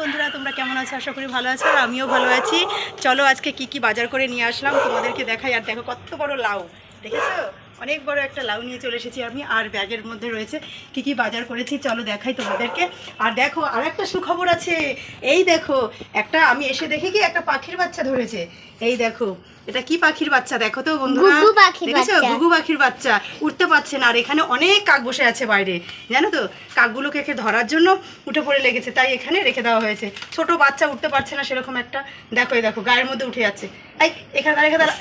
বন্ধুরা, তোমরা কেমন আছো? আশা করি ভালো আছো, আর আমিও ভালো আছি। চলো আজকে কি বাজার করে নিয়ে আসলাম তোমাদেরকে দেখাই। আর দেখো কত বড় লাউ, দেখেছো? অনেক বড় একটা লাউ নিয়ে চলে এসেছি আমি। আর ব্যাগের মধ্যে রয়েছে কি বাজার করেছি, চলো দেখাই তোমাদেরকে। আর দেখো আর একটা সুখবর আছে। এই দেখো, একটা আমি এসে দেখি কি একটা পাখির বাচ্চা ধরেছে। এই দেখো, এটা কি পাখির বাচ্চা দেখো তো বন্ধুরা, দেখেছো? ঘুঘু পাখির বাচ্চা উঠতে পারছে না। আর এখানে অনেক কাক বসে আছে বাইরে, জানো তো? কাকগুলোকে ধরার জন্য উঠে পড়ে লেগেছে, তাই এখানে রেখে দেওয়া হয়েছে। ছোট বাচ্চা উঠতে পারছে না সেরকম একটা। দেখো এই দেখো, গায়ের মধ্যে উঠে যাচ্ছে। এই এখানে রেখে দাঁড়া।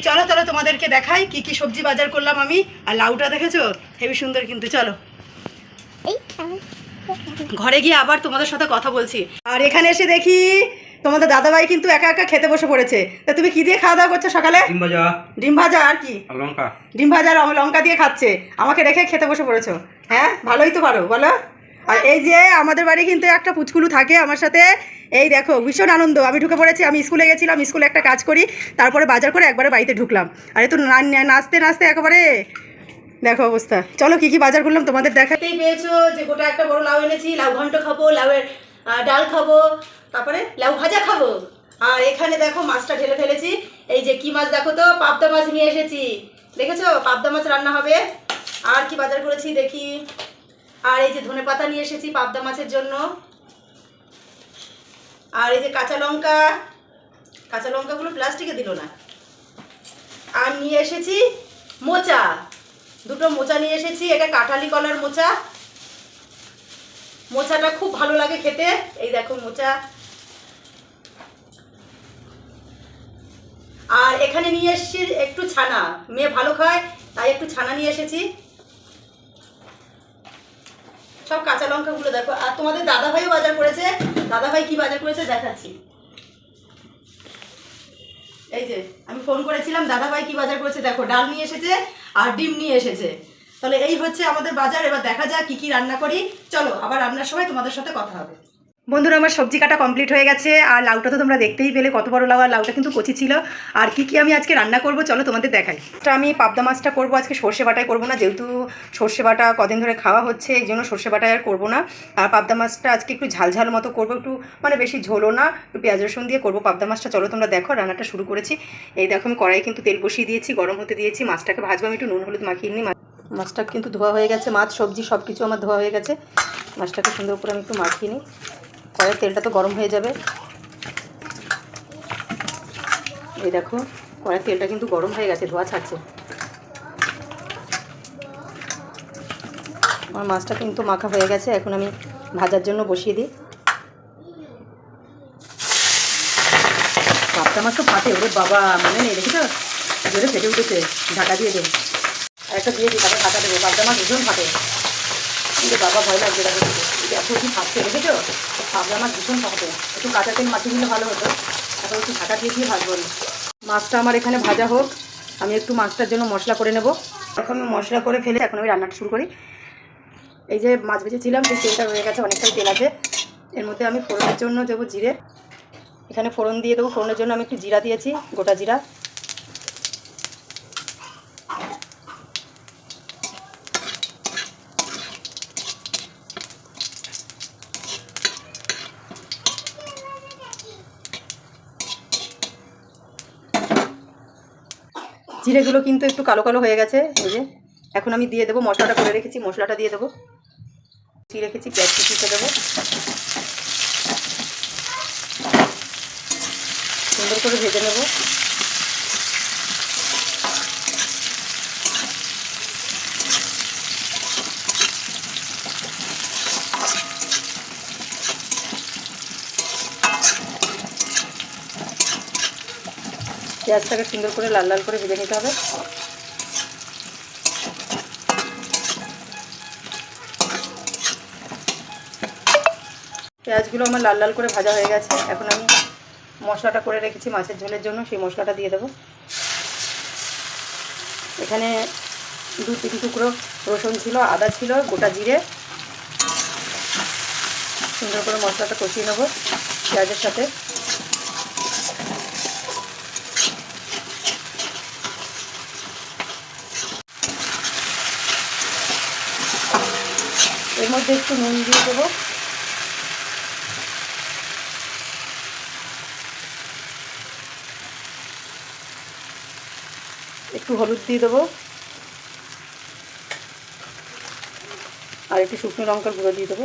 চলো চলো তোমাদেরকে দেখাই কি সবজি বাজার করলাম আমি। আর লাউটা দেখেছো, হেবি সুন্দর কিন্তু। চলো ঘরে গিয়ে আবার তোমাদের সাথে কথা বলছি। আর এখানে এসে দেখি তোমাদের দাদাভাই কিন্তু একা একা খেতে বসে পড়েছে। তা তুমি কি দিয়ে খাওয়া দাওয়া করছো সকালে? ডিম ভাজা আর কি? লঙ্কা। ডিম ভাজা আর লঙ্কা দিয়ে খাচ্ছে, আমাকে রেখে খেতে বসে পড়েছো। হ্যাঁ, ভালোই তো পারো, বলো। আর এই যে আমাদের বাড়ি কিন্তু একটা পুচকুলু থাকে আমার সাথে। এই দেখো, ভীষণ আনন্দ। আমি ঢুকে পড়েছি, আমি স্কুলে গেছিলাম, স্কুলে একটা কাজ করি, তারপরে বাজার করে একবারে বাড়িতে ঢুকলাম। আর তো নাচতে নাচতে একেবারে দেখো অবস্থা। চলো কি বাজার করলাম তোমাদের দেখাতেই পেয়েছো। যে গোটা একটা বড় লাউ এনেছি, লাউ ঘন্ট খাবো, লাউয়ের ডাল খাবো, তারপরে লাউ ভাজা খাবো। আর এখানে দেখো মাছটা ঢেলে ফেলেছি। এই যে কি মাছ দেখো তো, পাবদা মাছ নিয়ে এসেছি, দেখেছো? পাবদা মাছ রান্না হবে। আর কি বাজার করেছি দেখি। আর এই যে ধনেপাতা নিয়ে এসেছি পাবদা মাছের জন্য। আর এই যে কাঁচা লঙ্কাগুলো প্লাস্টিকে দিল না। আর নিয়ে এসেছি মোচা, দুটো মোচা নিয়ে এসেছি। এটা কাঁঠালি কলার মোচা। মোচাটা খুব ভালো লাগে খেতে। এই দেখো মোচা। আর এখানে নিয়ে এসেছি একটু ছানা, মেয়ে ভালো খায় তাই একটু ছানা নিয়ে এসেছি। সব কাঁচা লঙ্কাগুলো দেখো। আর তোমাদের দাদাভাইও বাজার করেছে। দাদাভাই কি বাজার করেছে দেখাচ্ছি। এই যে আমি ফোন করেছিলাম, দাদাভাই কি বাজার করেছে দেখো। ডাল নিয়ে এসেছে আর ডিম নিয়ে এসেছে। তাহলে এই হচ্ছে আমাদের বাজার। এবার দেখা যাক কি রান্না করি। চলো আবার রান্নার সময় তোমাদের সাথে কথা হবে। বন্ধুরা, আমার সবজি কাটা কমপ্লিট হয়ে গেছে। আর লাউটা তো তোমরা দেখতেই পেলে কত বড় লাউ। আর লাউটা কিন্তু কচি ছিল। আর কি আমি আজকে রান্না করব চলো তোমাদের দেখাই। আমি পাবদা মাছটা করবো আজকে, সর্ষে বাটায় করবো না, যেহেতু সর্ষে বাটা কদিন ধরে খাওয়া হচ্ছে, এই জন্য সর্ষে বাটায় আর করবো না। আর পাবদা মাছটা আজকে একটু ঝাল মতো করবো, একটু মানে বেশি ঝোলও না, একটু পেঁয়াজ রসুন দিয়ে করবো পাবদা মাছটা। চলো তোমরা দেখো, রান্নাটা শুরু করেছি। এই দেখো আমি কড়াই কিন্তু তেল বসিয়ে দিয়েছি, গরম হতে দিয়েছি। মাছটাকে ভাজবো, আমি একটু নুন হলুদ মাখিয়ে নিই। মাছটা কিন্তু ধোয়া হয়ে গেছে, মাছ সবজি সব কিছু আমার ধোয়া হয়ে গেছে। মাছটাকে সুন্দর করে আমি একটু মাখিয়ে নিই। কড়াইয়ের তেলটা তো গরম হয়ে যাবে। এই দেখো কড়াইয়ের তেলটা কিন্তু গরম হয়ে গেছে, ধোয়া ছাড়ছে। আমার মাছটা কিন্তু মাখা হয়ে গেছে, এখন আমি ভাজার জন্য বসিয়ে দিই। পাবদা মাছ তো ফাটে, ওরে বাবা, মানে নেই, দেখেছো? জোরে ফেটে উঠেছে। ঢাকা দিয়ে দেবো, আর একটা দিয়ে দিই, তারপরে ঢাকা দেবো। পাবদা মাছ ভীষণ ফাটে, কিন্তু বাবা ভয় লাগছে। দেখো এত কি ফাটছে, দেখেছো? পাবদা মাছ ভীষণ ফাটে। একটু কাঁচা তেল মাখিয়ে নিলে ভালো হতো। তারপর একটু ঢাকা দিয়ে ভাজবো। মাছটা আমার এখানে ভাজা হোক, আমি একটু মাছটার জন্য মশলা করে নেব। এখন আমি মশলা করে ফেলে এখন আমি রান্নাটা শুরু করি। এই যে মাছ ভেজেছিলাম, সেই তেলটা রয়ে গেছে, অনেকটাই তেল আছে। এর মধ্যে আমি ফোড়নের জন্য দেবো জিরে। এখানে ফোড়ন দিয়ে দেবো। ফোড়নের জন্য আমি একটু জিরা দিয়েছি, গোটা জিরা। জিরেগুলো কিন্তু একটু কালো কালো হয়ে গেছে। এই যে এখন আমি দিয়ে দেবো মশলাটা করে রেখেছি, মশলাটা দিয়ে দেবো। কুচিয়ে রেখেছি, পেঁয়াজ কুচিতে দেবো। সুন্দর করে ভেজে নেব। পেঁয়াজটাকে সুন্দর করে লাল লাল করে ভেজে নিতে হবে। পেঁয়াজগুলো আমার লাল লাল করে ভাজা হয়ে গেছে। এখন আমি মশলাটা করে রেখেছি মাছের ঝোলের জন্য, সেই মশলাটা দিয়ে দেবো। এখানে 2-3 টুকরো রসুন ছিল, আদা ছিল, গোটা জিরে। সুন্দর করে মশলাটা কষিয়ে নেবো পেঁয়াজের সাথে। এর মধ্যে একটু নুন দিয়ে দেবো। একটু হলুদ দিয়ে দেবো, আর একটু শুকনো লঙ্কার গুঁড়ো দিয়ে দেবো।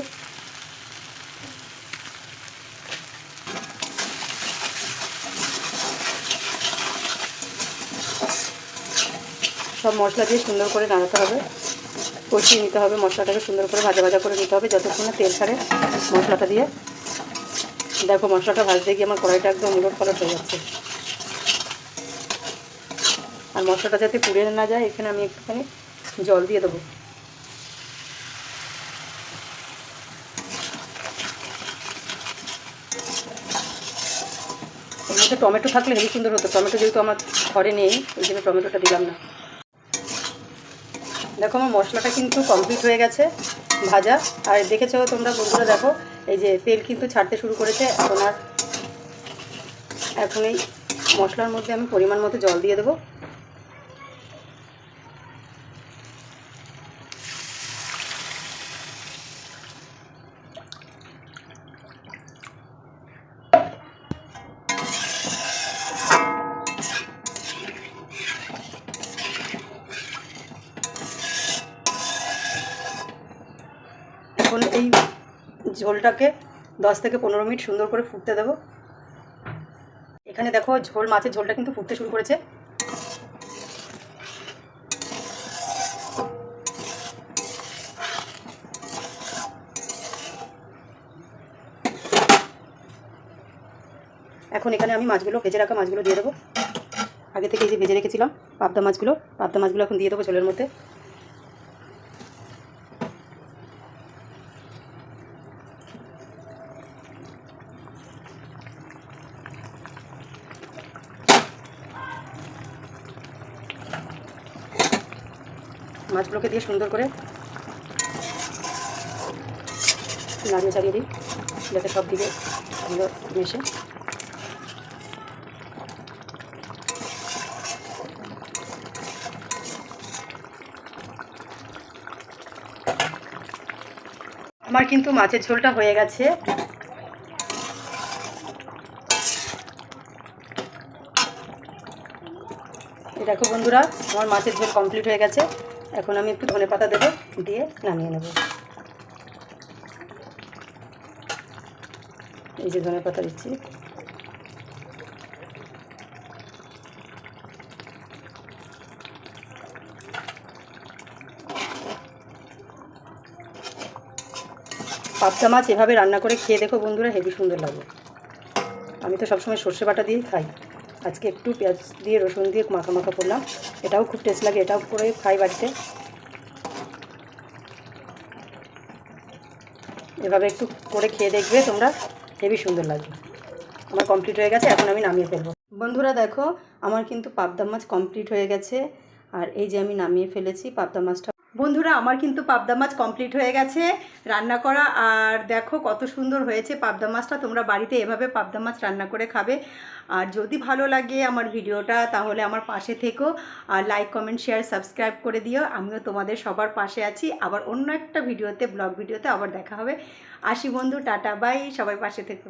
সব মশলা দিয়ে সুন্দর করে নাড়াতে হবে, কষিয়ে নিতে হবে, মশলাটাকে সুন্দর করে ভাজা ভাজা করে নিতে হবে যতক্ষণ না তেল ছাড়ে মশলাটা দিয়ে। দেখো মশলাটা ভাজতে গিয়ে আমার কড়াইটা একদম উলট পালট হয়ে যাচ্ছে। আর মশলাটা যাতে পুড়ে না যায় এখানে আমি একটুখানি জল দিয়ে দেবো। এর মধ্যে টমেটো থাকলে হেবি সুন্দর হতো, টমেটো যেহেতু আমার ঘরে নেই ওই জন্য টমেটোটা দিলাম না। দেখো আমার মশলাটা কিন্তু কমপ্লিট হয়ে গেছে ভাজা। আর দেখেছো তোমরা বন্ধুরা, দেখো এই যে তেল কিন্তু ছাড়তে শুরু করেছে। এখন এই মশলার মধ্যে আমি পরিমাণ মতো জল দিয়ে দেবো। এখন এই ঝোলটাকে 10 থেকে 15 মিনিট সুন্দর করে ফুটতে দেবো। এখানে দেখো ঝোল, মাছের ঝোলটা কিন্তু ফুটতে শুরু করেছে। এখন এখানে আমি মাছগুলো, ভেজে রাখা মাছগুলো দিয়ে দেবো। আগে থেকে এই যে ভেজে রেখেছিলাম পাবদা মাছগুলো এখন দিয়ে দেবো ঝোলের মধ্যে। মাছগুলোকে দিয়ে সুন্দর করে নাড়িয়ে চাড়িয়ে দিই যাতে সব দিকে ভালো মেশে। আমার কিন্তু মাছের ঝোলটা হয়ে গেছে। দেখো বন্ধুরা, আমার মাছের ঝোল কমপ্লিট হয়ে গেছে। এখন আমি একটু ধনেপাতা দেবো, দিয়ে নামিয়ে নেব। এই যে ধনেপাতা দিচ্ছি। পাবদা মাছ এভাবে রান্না করে খেয়ে দেখো বন্ধুরা, হেবি সুন্দর লাগে। আমি তো সবসময় সর্ষে বাটা দিয়েই খাই, আজকে একটু পেঁয়াজ দিয়ে রসুন দিয়ে মাখা মাখা করলাম। এটাও খুব টেস্ট লাগে, এটাও করে খাই বাড়িতে। এভাবে একটু করে খেয়ে দেখবে তোমরা, হেবি সুন্দর লাগবে। আমার কমপ্লিট হয়ে গেছে, এখন আমি নামিয়ে ফেলবো। বন্ধুরা দেখো, আমার কিন্তু পাবদা মাছ কমপ্লিট হয়ে গেছে। আর এই যে আমি নামিয়ে ফেলেছি পাবদা মাছটা। বন্ধুরা আমার কিন্তু পাবদা মাছ কমপ্লিট হয়ে গেছে রান্না করা। আর দেখো কত সুন্দর হয়েছে পাবদা মাছটা। তোমরা বাড়িতে এভাবে পাবদা মাছ রান্না করে খাবে। আর যদি ভালো লাগে আমার ভিডিওটা তাহলে আমার পাশে থেকো, আর লাইক কমেন্ট শেয়ার সাবস্ক্রাইব করে দিও। আমিও তোমাদের সবার পাশে আছি। আবার অন্য একটা ভিডিওতে, ব্লগ ভিডিওতে আবার দেখা হবে। আসি বন্ধু, টাটা বাই, সবাই পাশে থেকো।